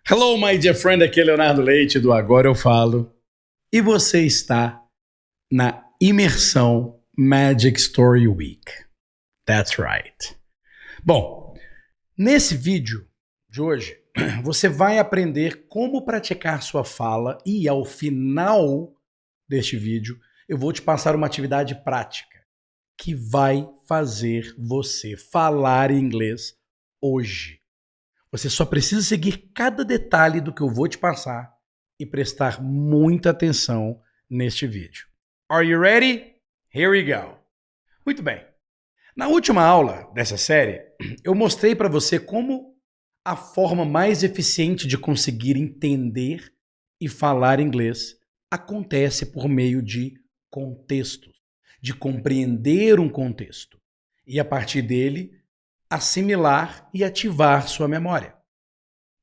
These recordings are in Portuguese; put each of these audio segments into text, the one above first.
Hello, my dear friend, aqui é Leonardo Leite do Agora Eu Falo e você está na imersão Magic Story Week. That's right. Bom, nesse vídeo de hoje, você vai aprender como praticar sua fala e ao final deste vídeo eu vou te passar uma atividade prática que vai fazer você falar inglês hoje. Você só precisa seguir cada detalhe do que eu vou te passar e prestar muita atenção neste vídeo. Are you ready? Here we go. Muito bem. Na última aula dessa série, eu mostrei para você como a forma mais eficiente de conseguir entender e falar inglês acontece por meio de contextos, de compreender um contexto e, a partir dele, assimilar e ativar sua memória.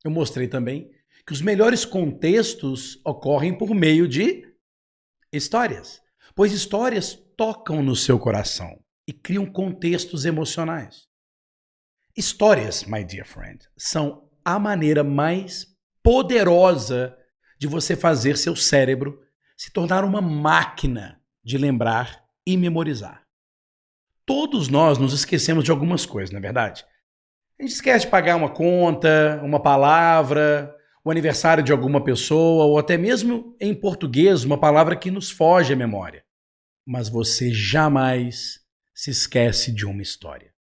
Eu mostrei também que os melhores contextos ocorrem por meio de histórias, pois histórias tocam no seu coração e criam contextos emocionais. Histórias, my dear friend, são a maneira mais poderosa de você fazer seu cérebro se tornar uma máquina de lembrar e memorizar. Todos nós nos esquecemos de algumas coisas, não é verdade? A gente esquece de pagar uma conta, uma palavra, o aniversário de alguma pessoa, ou até mesmo em português, uma palavra que nos foge à memória. Mas você jamais se esquece de uma história,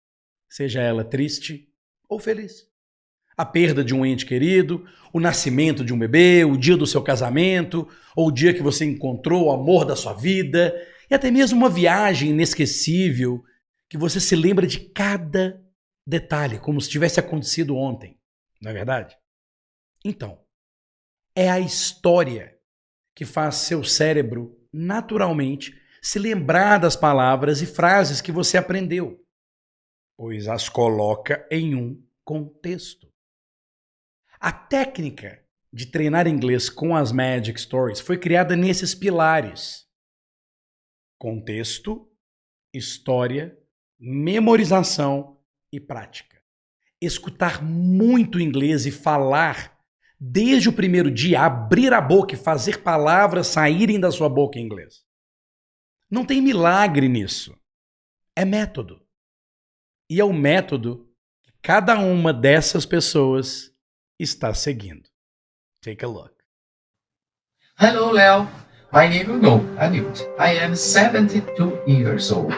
seja ela triste ou feliz. A perda de um ente querido, o nascimento de um bebê, o dia do seu casamento, ou o dia que você encontrou o amor da sua vida, e até mesmo uma viagem inesquecível que você se lembra de cada detalhe, como se tivesse acontecido ontem, não é verdade? Então, é a história que faz seu cérebro, naturalmente, se lembrar das palavras e frases que você aprendeu, pois as coloca em um contexto. A técnica de treinar inglês com as Magic Stories foi criada nesses pilares: contexto, história, memorização e prática. Escutar muito inglês e falar desde o primeiro dia, abrir a boca e fazer palavras saírem da sua boca em inglês. Não tem milagre nisso. É método. E é o método que cada uma dessas pessoas está seguindo. Take a look. Hello, Leo. My name is Anut. I am 72 years old.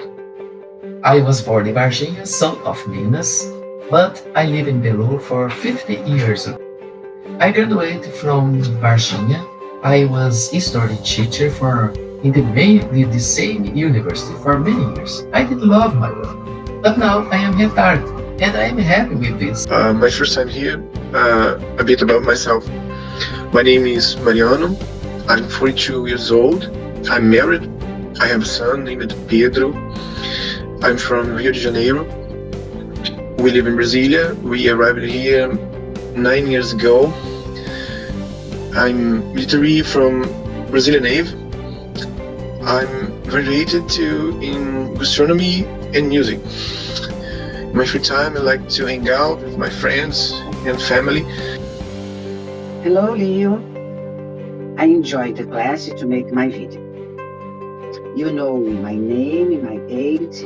I was born in Varginha, south of Minas, but I live in Belo for 50 years. I graduated from Varginha. I was history teacher in the same university for many years. I did love my work, but now I am retired and I am happy with this. My first time here, a bit about myself. My name is Mariano. I'm 42 years old. I'm married. I have a son named Pedro. I'm from Rio de Janeiro. We live in Brasilia. We arrived here 9 years ago. I'm military from Brazilian Navy. I'm graduated in gastronomy and music. In my free time, I like to hang out with my friends and family. Hello, Leo. I enjoyed the class to make my video. You know my name, my age,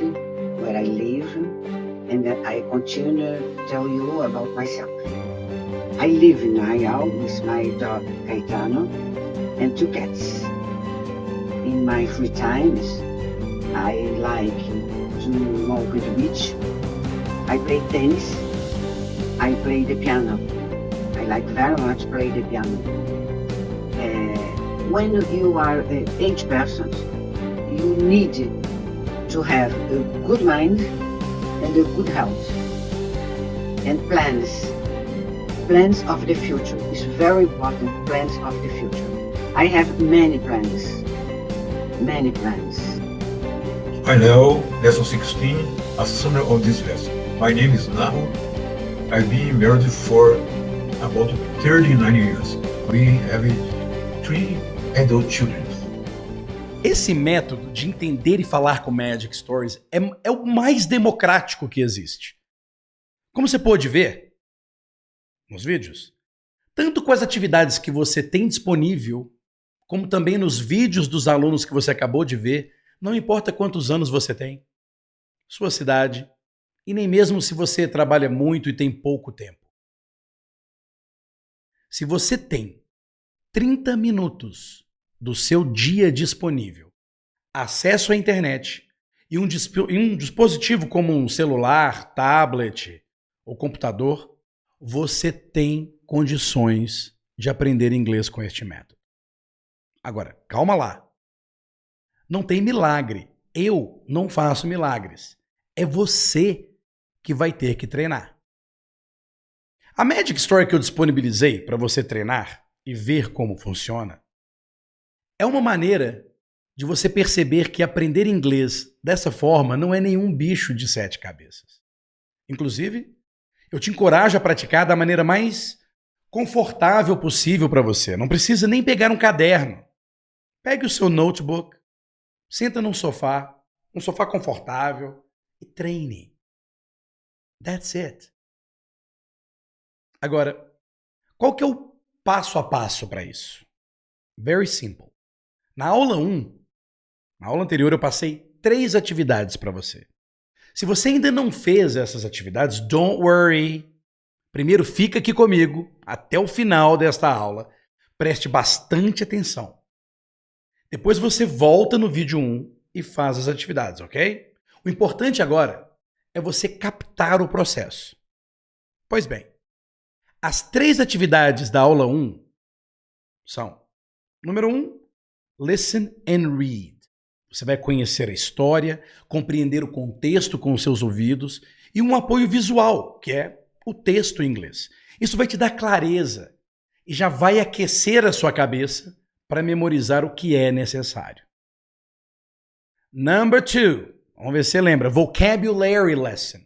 where I live, and that I continue to tell you about myself. I live in Arraial with my dog Caetano and 2 cats. In my free times, I like to walk on the beach. I play tennis. I play the piano. I like very much play the piano. When you are an age person, you need to have a good mind and a good health. And plans of the future is very important. Plans of the future. I have many plans. Hi Leo, lesson 16, a summary of this lesson. My name is Nahu. I've been married for about 39 years. We have 3 adult children. Esse método de entender e falar com Magic Stories é o mais democrático que existe. Como você pôde ver nos vídeos, tanto com as atividades que você tem disponível, como também nos vídeos dos alunos que você acabou de ver, não importa quantos anos você tem, sua cidade, e nem mesmo se você trabalha muito e tem pouco tempo. Se você tem 30 minutos do seu dia disponível, acesso à internet e um dispositivo como um celular, tablet ou computador, você tem condições de aprender inglês com este método. Agora, calma lá. Não tem milagre. Eu não faço milagres. É você que vai ter que treinar. A Magic Story que eu disponibilizei para você treinar e ver como funciona é uma maneira de você perceber que aprender inglês dessa forma não é nenhum bicho de 7 cabeças. Inclusive, eu te encorajo a praticar da maneira mais confortável possível para você. Não precisa nem pegar um caderno. Pegue o seu notebook, senta num sofá confortável e treine. That's it. Agora, qual que é o passo a passo para isso? Very simple. Na aula 1, na aula anterior eu passei 3 atividades para você. Se você ainda não fez essas atividades, don't worry. Primeiro fica aqui comigo até o final desta aula. Preste bastante atenção. Depois você volta no vídeo 1 e faz as atividades, ok? O importante agora é você captar o processo. Pois bem, as 3 atividades da aula 1 são: número 1, listen and read. Você vai conhecer a história, compreender o contexto com os seus ouvidos e um apoio visual, que é o texto em inglês. Isso vai te dar clareza e já vai aquecer a sua cabeça para memorizar o que é necessário. Number 2, vamos ver se você lembra, vocabulary lesson.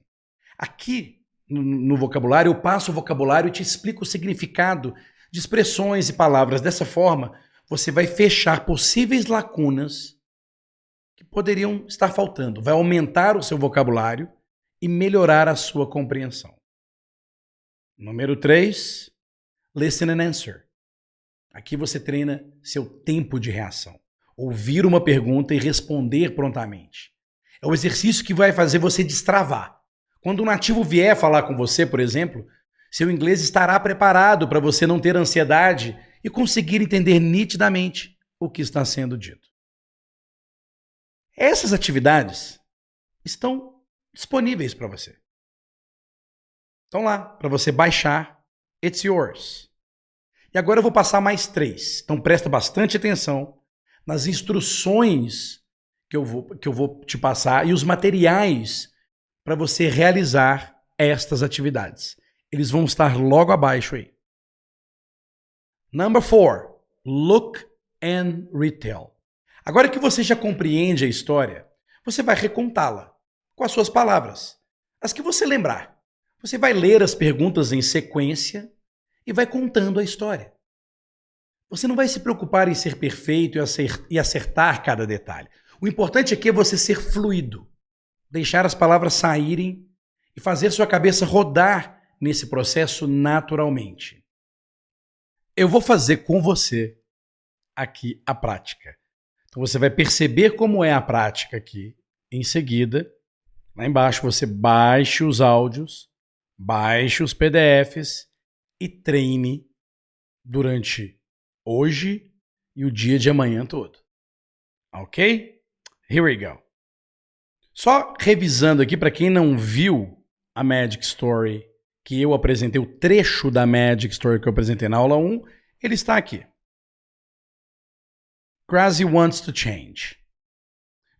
Aqui no vocabulário, eu passo o vocabulário e te explico o significado de expressões e palavras. Dessa forma, você vai fechar possíveis lacunas que poderiam estar faltando. Vai aumentar o seu vocabulário e melhorar a sua compreensão. Número 3, listen and answer. Aqui você treina seu tempo de reação. Ouvir uma pergunta e responder prontamente. É o exercício que vai fazer você destravar. Quando um nativo vier falar com você, por exemplo, seu inglês estará preparado para você não ter ansiedade e conseguir entender nitidamente o que está sendo dito. Essas atividades estão disponíveis para você. Estão lá para você baixar. It's yours. E agora eu vou passar mais 3. Então presta bastante atenção nas instruções que eu vou te passar e os materiais para você realizar estas atividades. Eles vão estar logo abaixo aí. Number 4, look and retell. Agora que você já compreende a história, você vai recontá-la com as suas palavras, as que você lembrar. Você vai ler as perguntas em sequência e vai contando a história. Você não vai se preocupar em ser perfeito e acertar cada detalhe. O importante aqui é você ser fluido, deixar as palavras saírem e fazer sua cabeça rodar nesse processo naturalmente. Eu vou fazer com você aqui a prática. Então você vai perceber como é a prática aqui. Em seguida, lá embaixo você baixe os áudios, baixe os PDFs e treine durante hoje e o dia de amanhã todo. Ok? Here we go. Só revisando aqui para quem não viu a Magic Story que eu apresentei, o trecho da Magic Story que eu apresentei na aula 1, ele está aqui. Grazi wants to change.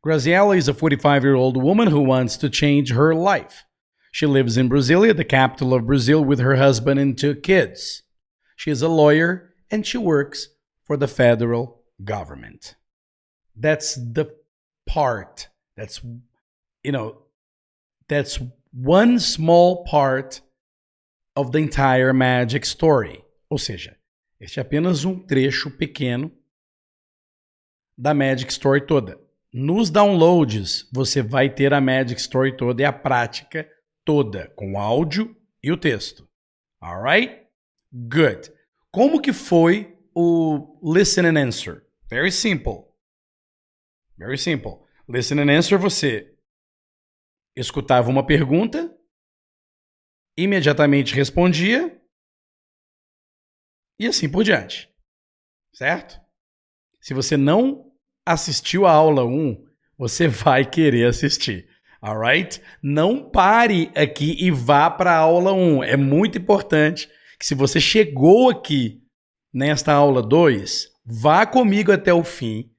Graziella is a 45-year-old woman who wants to change her life. She lives in Brasilia, the capital of Brazil, with her husband and 2 kids. She is a lawyer and she works for the federal government. That's the part. That's one small part of the entire Magic Story. Ou seja, este é apenas um trecho pequeno da Magic Story toda. Nos downloads, você vai ter a Magic Story toda e a prática toda, com o áudio e o texto. Alright? Good. Como que foi o listen and answer? Very simple. Very simple. Listen and answer, você escutava uma pergunta, imediatamente respondia e assim por diante. Certo? Se você não assistiu a aula 1, você vai querer assistir. Alright? Não pare aqui e vá para a aula 1. É muito importante que se você chegou aqui nesta aula 2, vá comigo até o fim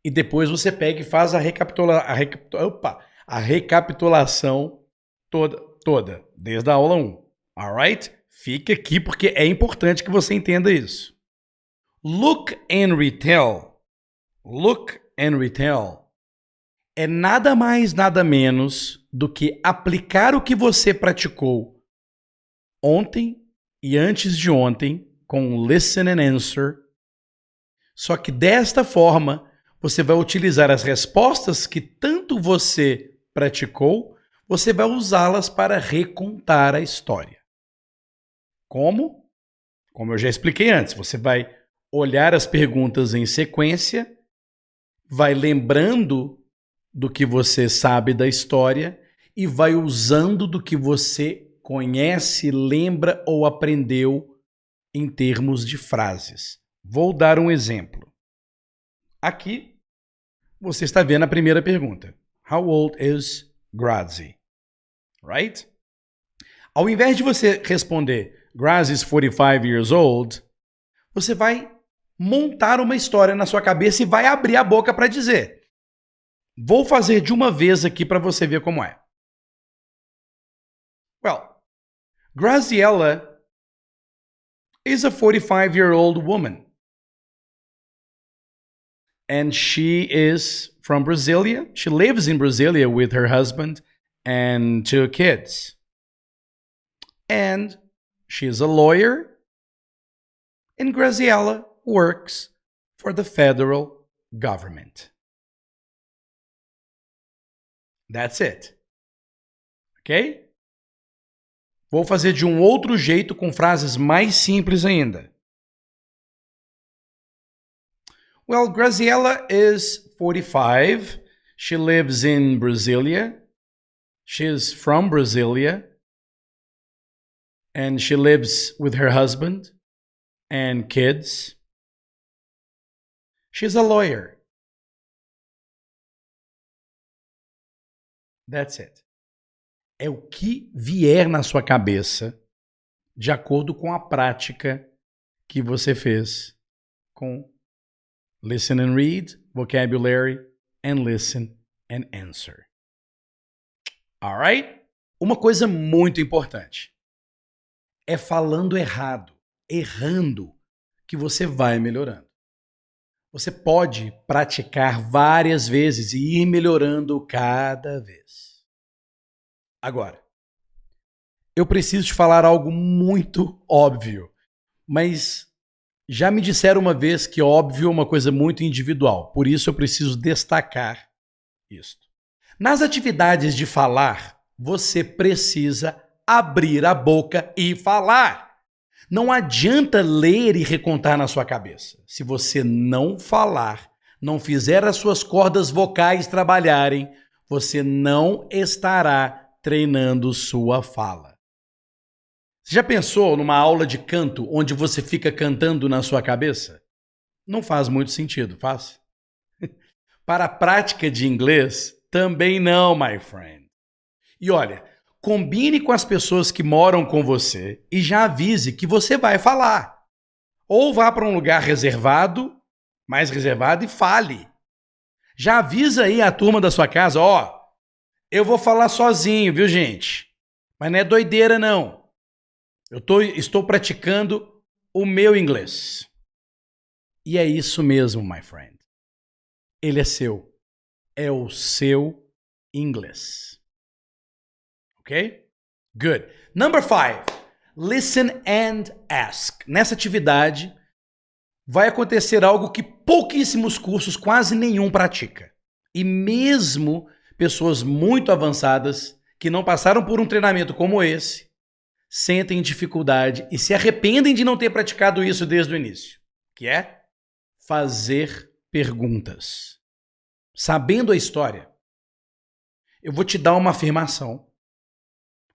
e depois você pega e faz a recapitulação toda, desde a aula 1. Alright? Fique aqui porque é importante que você entenda isso. Look and retell. Look and retell é nada mais, nada menos do que aplicar o que você praticou ontem e antes de ontem com listen and answer. Só que desta forma, você vai utilizar as respostas que tanto você praticou, você vai usá-las para recontar a história. Como? Como eu já expliquei antes, você vai olhar as perguntas em sequência, vai lembrando do que você sabe da história e vai usando do que você conhece, lembra ou aprendeu em termos de frases. Vou dar um exemplo. Aqui, você está vendo a primeira pergunta. How old is Grazi? Right? Ao invés de você responder Grazi is 45 years old, você vai montar uma história na sua cabeça e vai abrir a boca para dizer. Vou fazer de uma vez aqui para você ver como é. Well, Graziella is a 45-year-old woman. And she is from Brasilia. She lives in Brasilia with her husband and 2 kids. And she is a lawyer. And Graziella works for the federal government. That's it. Ok? Vou fazer de um outro jeito com frases mais simples ainda. Well, Graziella is 45. She lives in Brasilia. She's from Brasilia. And she lives with her husband and kids. She's a lawyer. That's it. É o que vier na sua cabeça de acordo com a prática que você fez com listen and read, vocabulary, and listen and answer. Alright? Uma coisa muito importante. É falando errando, que você vai melhorando. Você pode praticar várias vezes e ir melhorando cada vez. Agora, eu preciso te falar algo muito óbvio, mas já me disseram uma vez que óbvio é uma coisa muito individual, por isso eu preciso destacar isto. Nas atividades de falar, você precisa abrir a boca e falar. Não adianta ler e recontar na sua cabeça. Se você não falar, não fizer as suas cordas vocais trabalharem, você não estará treinando sua fala. Você já pensou numa aula de canto onde você fica cantando na sua cabeça? Não faz muito sentido, faz? Para a prática de inglês, também não, my friend. E olha, combine com as pessoas que moram com você e já avise que você vai falar. Ou vá para um lugar reservado, mais reservado, e fale. Já avisa aí a turma da sua casa, ó, eu vou falar sozinho, viu, gente? Mas não é doideira, não. Estou praticando o meu inglês. E é isso mesmo, my friend. Ele é seu. É o seu inglês. Ok? Good. Number 5. Listen and ask. Nessa atividade, vai acontecer algo que pouquíssimos cursos, quase nenhum, pratica. E mesmo pessoas muito avançadas, que não passaram por um treinamento como esse, sentem dificuldade e se arrependem de não ter praticado isso desde o início, que é fazer perguntas. Sabendo a história, eu vou te dar uma afirmação,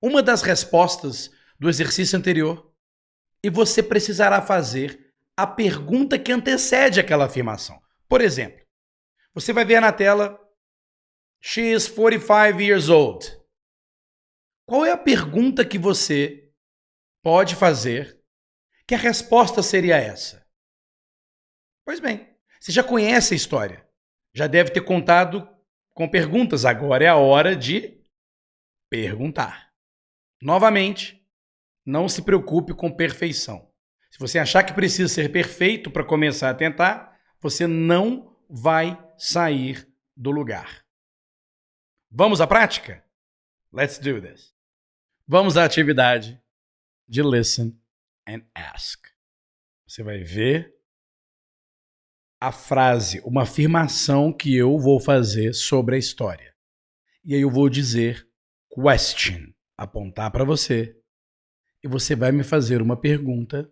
uma das respostas do exercício anterior, e você precisará fazer a pergunta que antecede aquela afirmação. Por exemplo, você vai ver na tela, she is 45 years old. Qual é a pergunta que você pode fazer que a resposta seria essa? Pois bem, você já conhece a história, já deve ter contado com perguntas, agora é a hora de perguntar. Novamente, não se preocupe com perfeição. Se você achar que precisa ser perfeito para começar a tentar, você não vai sair do lugar. Vamos à prática? Let's do this. Vamos à atividade de Listen and Ask. Você vai ver a frase, uma afirmação que eu vou fazer sobre a história. E aí eu vou dizer question, apontar para você. E você vai me fazer uma pergunta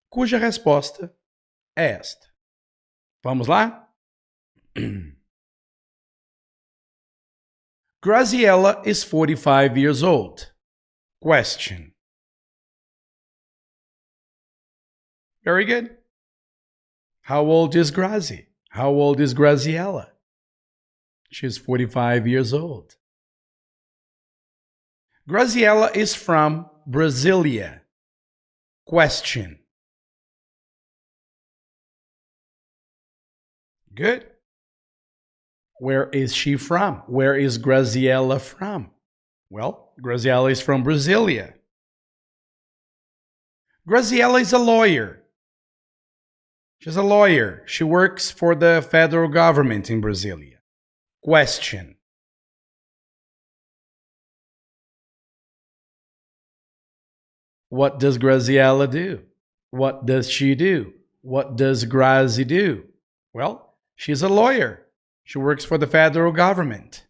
cuja resposta é esta. Vamos lá? Graziella is 45 years old. Question. Very good. How old is Grazi? How old is Graziella? She's 45 years old. Graziella is from Brasilia. Question. Good. Where is she from? Where is Graziella from? Well, Graziella is from Brasilia. Graziella is a lawyer. She's a lawyer. She works for the federal government in Brasilia. Question. What does Graziella do? What does she do? What does Grazi do? Well, she's a lawyer. She works for the federal government.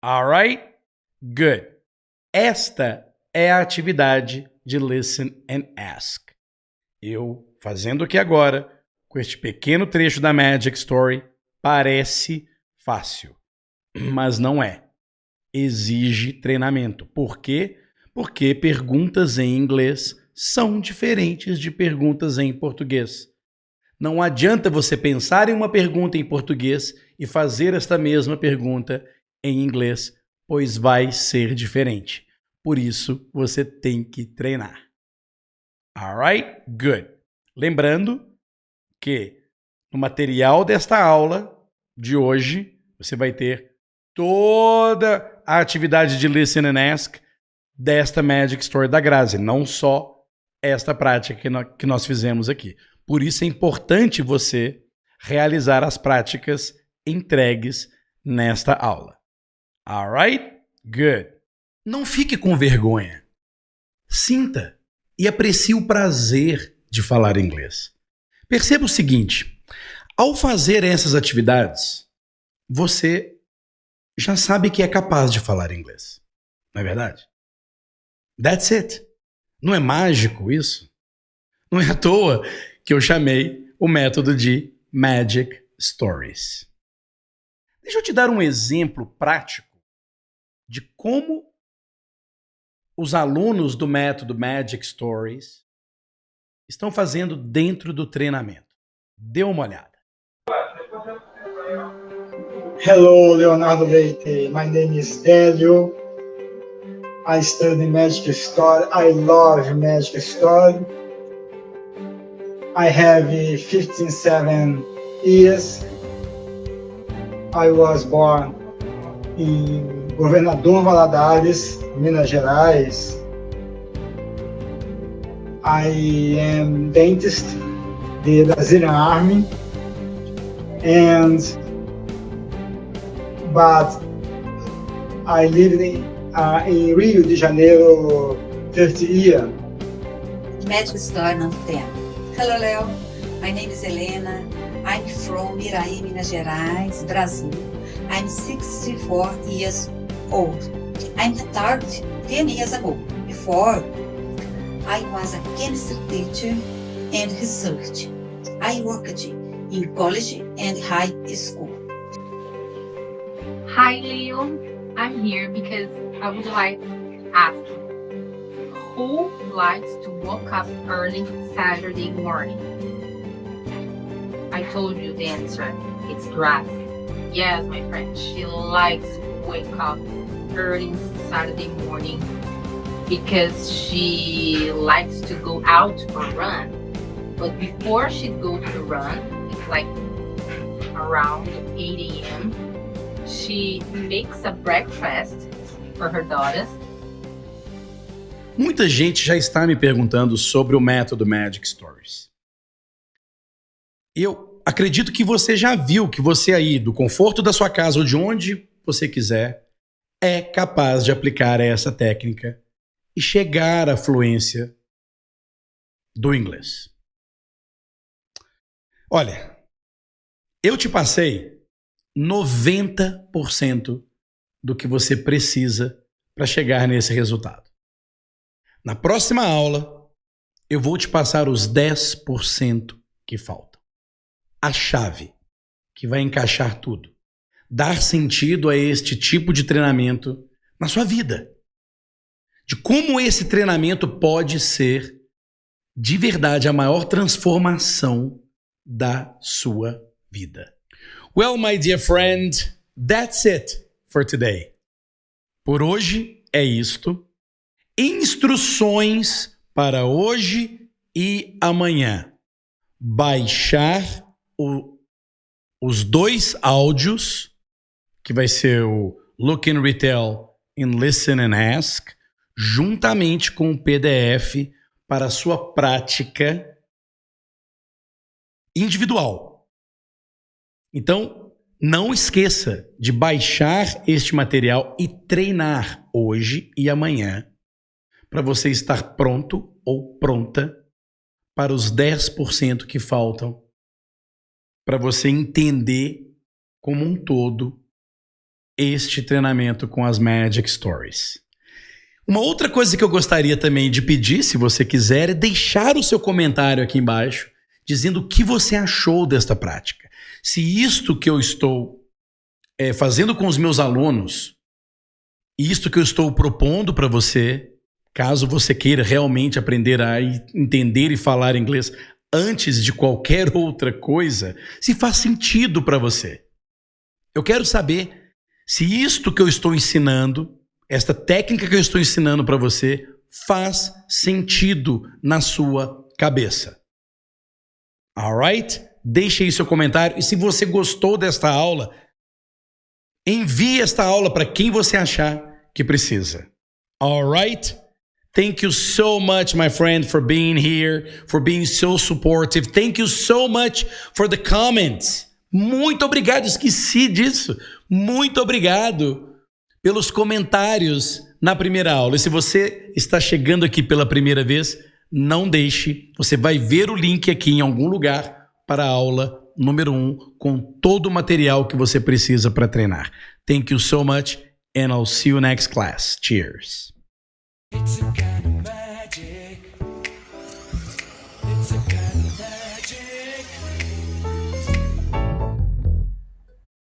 All right? Good. Esta é a atividade de Listen and Ask. Eu fazendo aqui agora, com este pequeno trecho da Magic Story, parece fácil, mas não é. Exige treinamento. Por quê? Porque perguntas em inglês são diferentes de perguntas em português. Não adianta você pensar em uma pergunta em português e fazer esta mesma pergunta em inglês, pois vai ser diferente. Por isso, você tem que treinar. Alright? Good. Lembrando que no material desta aula de hoje, você vai ter toda a atividade de Listen and Ask desta Magic Story da Grazi, não só esta prática que nós fizemos aqui. Por isso é importante você realizar as práticas entregues nesta aula. Alright? Good. Não fique com vergonha. Sinta e aprecie o prazer de falar inglês. Perceba o seguinte, ao fazer essas atividades, você já sabe que é capaz de falar inglês. Não é verdade? That's it. Não é mágico isso? Não é à toa que eu chamei o método de Magic Stories. Deixa eu te dar um exemplo prático de como os alunos do método Magic Stories estão fazendo dentro do treinamento. Dê uma olhada. Hello, Leonardo Leite. My name is Délio. I study Magic Story. I love Magic Story. I have 57 years. I was born in Governador Valadares, Minas Gerais. I am dentist, the Brazilian Army, but I lived in Rio de Janeiro 30 years. Magic Story number 10. Hello, Leo. My name is Helena. I'm from Miraí, Minas Gerais, Brazil. I'm 64 years old. I'm retired 10 years ago. Before, I was a chemistry teacher and research. I worked in college and high school. Hi, Leo. I'm here because I would like to ask you, who likes to wake up early Saturday morning? I told you the answer. It's Grace. Yes, my friend. She likes to wake up early Saturday morning because she likes to go out for a run. But before she go to the run, it's like around 8 a.m., she makes a breakfast for her daughters. Muita gente já está me perguntando sobre o método Magic Stories. Eu acredito que você já viu que você aí, do conforto da sua casa ou de onde você quiser, é capaz de aplicar essa técnica e chegar à fluência do inglês. Olha, eu te passei 90% do que você precisa para chegar nesse resultado. Na próxima aula, eu vou te passar os 10% que faltam. A chave que vai encaixar tudo. Dar sentido a este tipo de treinamento na sua vida. De como esse treinamento pode ser, de verdade, a maior transformação da sua vida. Well, my dear friend, that's it for today. Por hoje é isto. Instruções para hoje e amanhã. Baixar os 2 áudios, que vai ser o Look and Retell and Listen and Ask, juntamente com o PDF para a sua prática individual. Então, não esqueça de baixar este material e treinar hoje e amanhã para você estar pronto ou pronta para os 10% que faltam, para você entender como um todo este treinamento com as Magic Stories. Uma outra coisa que eu gostaria também de pedir, se você quiser, é deixar o seu comentário aqui embaixo, dizendo o que você achou desta prática. Se isto que eu estou fazendo com os meus alunos, isto que eu estou propondo para você, caso você queira realmente aprender a entender e falar inglês antes de qualquer outra coisa, se faz sentido para você. Eu quero saber se isto que eu estou ensinando, esta técnica que eu estou ensinando para você, faz sentido na sua cabeça. Alright? Deixe aí seu comentário. E se você gostou desta aula, envie esta aula para quem você achar que precisa. Alright? Thank you so much, my friend, for being here, for being so supportive. Thank you so much for the comments. Muito obrigado, esqueci disso. Muito obrigado pelos comentários na primeira aula. E se você está chegando aqui pela primeira vez, não deixe, você vai ver o link aqui em algum lugar para a aula número 1 com todo o material que você precisa para treinar. Thank you so much and I'll see you next class. Cheers. It's a kind of